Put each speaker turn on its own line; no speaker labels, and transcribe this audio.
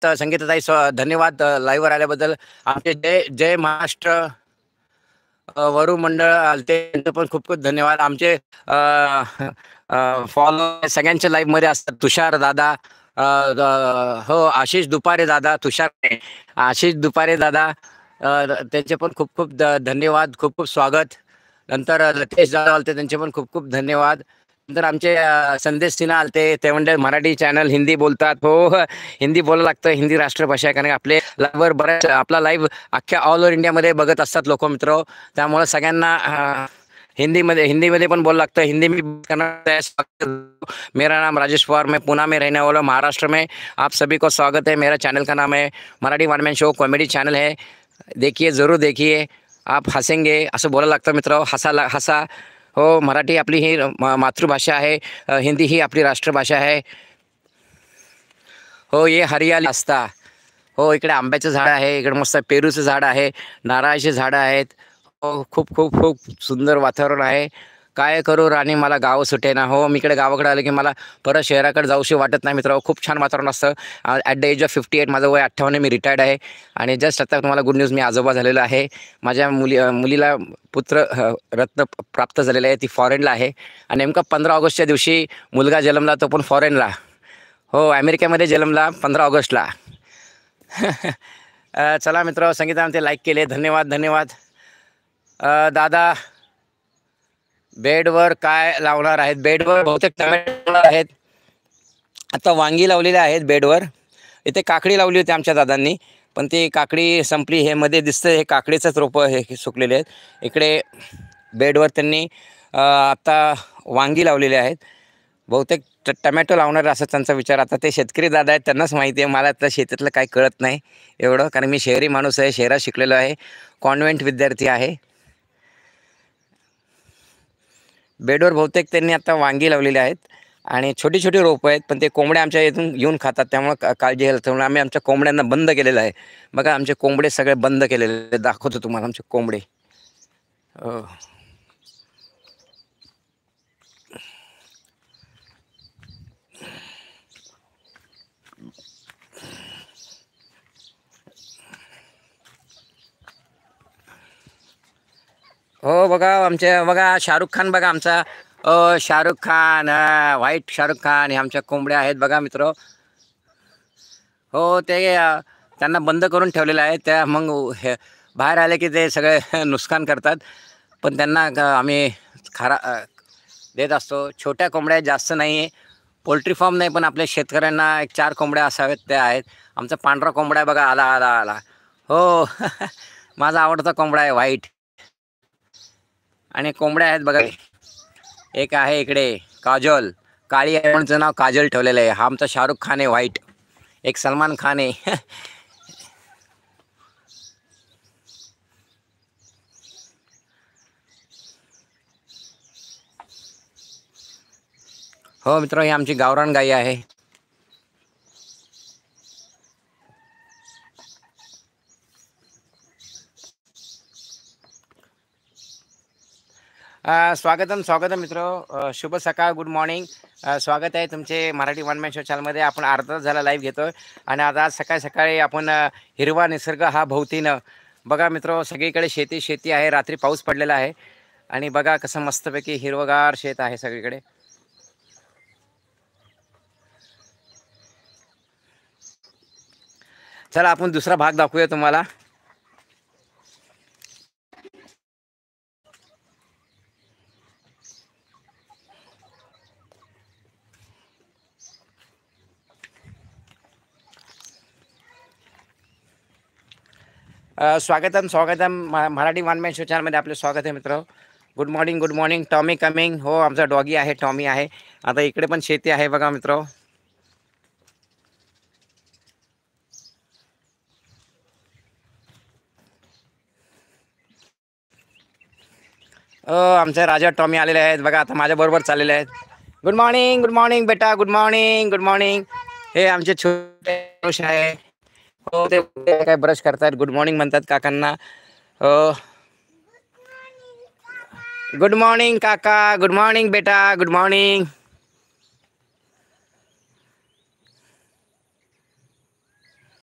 संगीताताई धन्यवाद लाईव्हवर आल्याबद्दल. आमचे जय जय महाराष्ट्र वरू मंडळ आलते त्यांचं पण खूप खूप धन्यवाद. आमचे फॉलो सगळ्यांच्या लाईव्हमध्ये असतात. तुषार दादा, हो आशिष दुपारे दादा, तुषार नाही, आशिष दुपारे दादा, त्यांचे पण खूप खूप धन्यवाद, खूप खूप स्वागत. नंतर लतेश दादा आलते, त्यांचे पण खूप खूप धन्यवाद. नंतर आमचे संदेश सिन्हा आलते, ते म्हणजे मराठी चॅनल हिंदी बोलतात. हो हिंदी बोलायला लागतं, हिंदी राष्ट्रभाषा आहे. कारण आपले लाईव्हवर बऱ्याच आपला लाईव्ह अख्ख्या ऑल ओव्हर इंडियामध्ये बघत असतात लोक मित्र. त्यामुळे सगळ्यांना हिंदीमध्ये पण बोलायला लागतं. हिंदी में मेरा नाम राजेश पवार, मैं पुणे में रहने वाला, महाराष्ट्र में. आप सभी को स्वागत है. मेरा चैनल का नाम है Marathi one man show, comedy channel है. देखिए, जरूर देखिए, आप हसेंगे असं बोलायला लागतं मित्र. हसा. हो, मराठी आपली ही मातृभाषा आहे, हिंदी ही आपली राष्ट्रभाषा आहे. हो, ये हरियाली असता. हो, इकडे आंब्याचं झाड आहे, इकडे मस्त पेरूचं झाड आहे, नारळाची झाडं आहेत. हो, खूप खूप खूप सुंदर वातावरण आहे. काय करू राणी, मला गाव सुटे ना. हो, मी इकडे गावाकडे आलं की मला परत शहराकडे जाऊशी वाटत नाही मित्र. खूप छान वातावरण असतं. ॲट द एज ऑफ 58, माझं वय 58, मी रिटायर्ड आहे. आणि जस्ट आता तुम्हाला गुड न्यूज, मी आजोबा झालेलो आहे. माझ्या मुलीला पुत्र रत्न प्राप्त झालेलं आहे, ती फॉरेनला आहे. आणि नेमका 15 ऑगस्टच्या दिवशी मुलगा जन्मला, तो पण फॉरेनला. हो, अमेरिकेमध्ये जन्मला 15 ऑगस्टला. चला मित्र, संगीताने ते लाईक केले, धन्यवाद धन्यवाद. दादा, बेडवर काय लावणार आहेत? बेडवर बहुतेक टमॅटो आहेत. आता वांगी लावलेली आहेत बेडवर. इथे काकडी लावली होती आमच्या दादांनी, पण ती काकडी संपली. हे मध्ये दिसतं हे काकडीचंच रोपं हे सुकलेले आहेत. इकडे बेडवर त्यांनी आता वांगी लावलेली आहेत. बहुतेक टमॅटो लावणार असं त्यांचा विचार. आता ते शेतकरी दादा आहेत, त्यांनाच माहिती आहे. मला आता शेतातलं काही कळत नाही एवढं, कारण मी शहरी माणूस आहे, शहरात शिकलेलो आहे, कॉन्व्हेंट विद्यार्थी आहे. बेडवर बहुतेक त्यांनी आता वांगी लावलेली आहेत आणि छोटी छोटी रोपं आहेत, पण ते कोंबड्या आमच्या इथून येऊन खातात, त्यामुळे काळजी घ्यायला. त्यामुळे आम्ही आमच्या कोंबड्यांना बंद केलेलं आहे. बघा, आमचे कोंबडे सगळे बंद केलेले, दाखवतो तुम्हाला आमचे कोंबडे. हो, बघा आमच्या, बघा शाहरुख खान, बघा आमचा शाहरुख खान, व्हाईट शाहरुख खान. हे आमच्या कोंबड्या आहेत बघा मित्र. हो, ते त्यांना बंद करून ठेवलेलं आहे. त्या मग हे बाहेर आले की ते सगळे नुकसान करतात, पण त्यांना आम्ही देत असतो. छोट्या कोंबड्या जास्त नाही आहे, पोल्ट्री फार्म नाही, पण आपल्या शेतकऱ्यांना 1-4 कोंबड्या असाव्यात, त्या आहेत. आमचा पांढरा कोंबडा आहे बघा, आला आला आला. हो माझा आवडता कोंबडा आहे व्हाईट. आणि कोंबड्या आहेत बघा, एक आहे इकडे काजल, काळी आहे म्हणून नाव काजल ठेवलेलं आहे. हा आमचा शाहरुख खान आहे व्हाईट. एक सलमान खान आहे. हो मित्र, ही आमची गावरान गाई आहे. स्वागतम मित्र, शुभ सकाळ, गुड मॉर्निंग. स्वागत आहे तुमचे मराठी वन मॅन शो चॅनलमध्ये. आपण अर्धा तास झाला लाईव्ह घेतो आणि आज सकाळी सकाळी आपण हिरवा निसर्ग हा भोवतीनं बघा मित्र. सगळीकडे शेती आहे. रात्री पाऊस पडलेला आहे आणि बघा कसं मस्तपैकी हिरवगार शेत आहे सगळीकडे. चला आपण दुसरा भाग दाखवूया तुम्हाला. स्वागतम मराठी वन मॅन शो चॅनलमध्ये आपले स्वागत आहे मित्र. Good morning. Tommy coming. हो, आमचा डॉगी आहे, टॉमी आहे. आता इकडे पण शेती आहे बघा मित्र. आमचे राजा टॉमी आलेले आहेत बघा, आता माझ्याबरोबर चाललेले आहेत. गुड मॉर्निंग बेटा, गुड मॉर्निंग. हे आमचे छोटे पुरुष आहे. हो, ते काय ब्रश करतात, गुड मॉर्निंग म्हणतात काकांना. हो, गुड मॉर्निंग काका, गुड मॉर्निंग बेटा, गुड मॉर्निंग.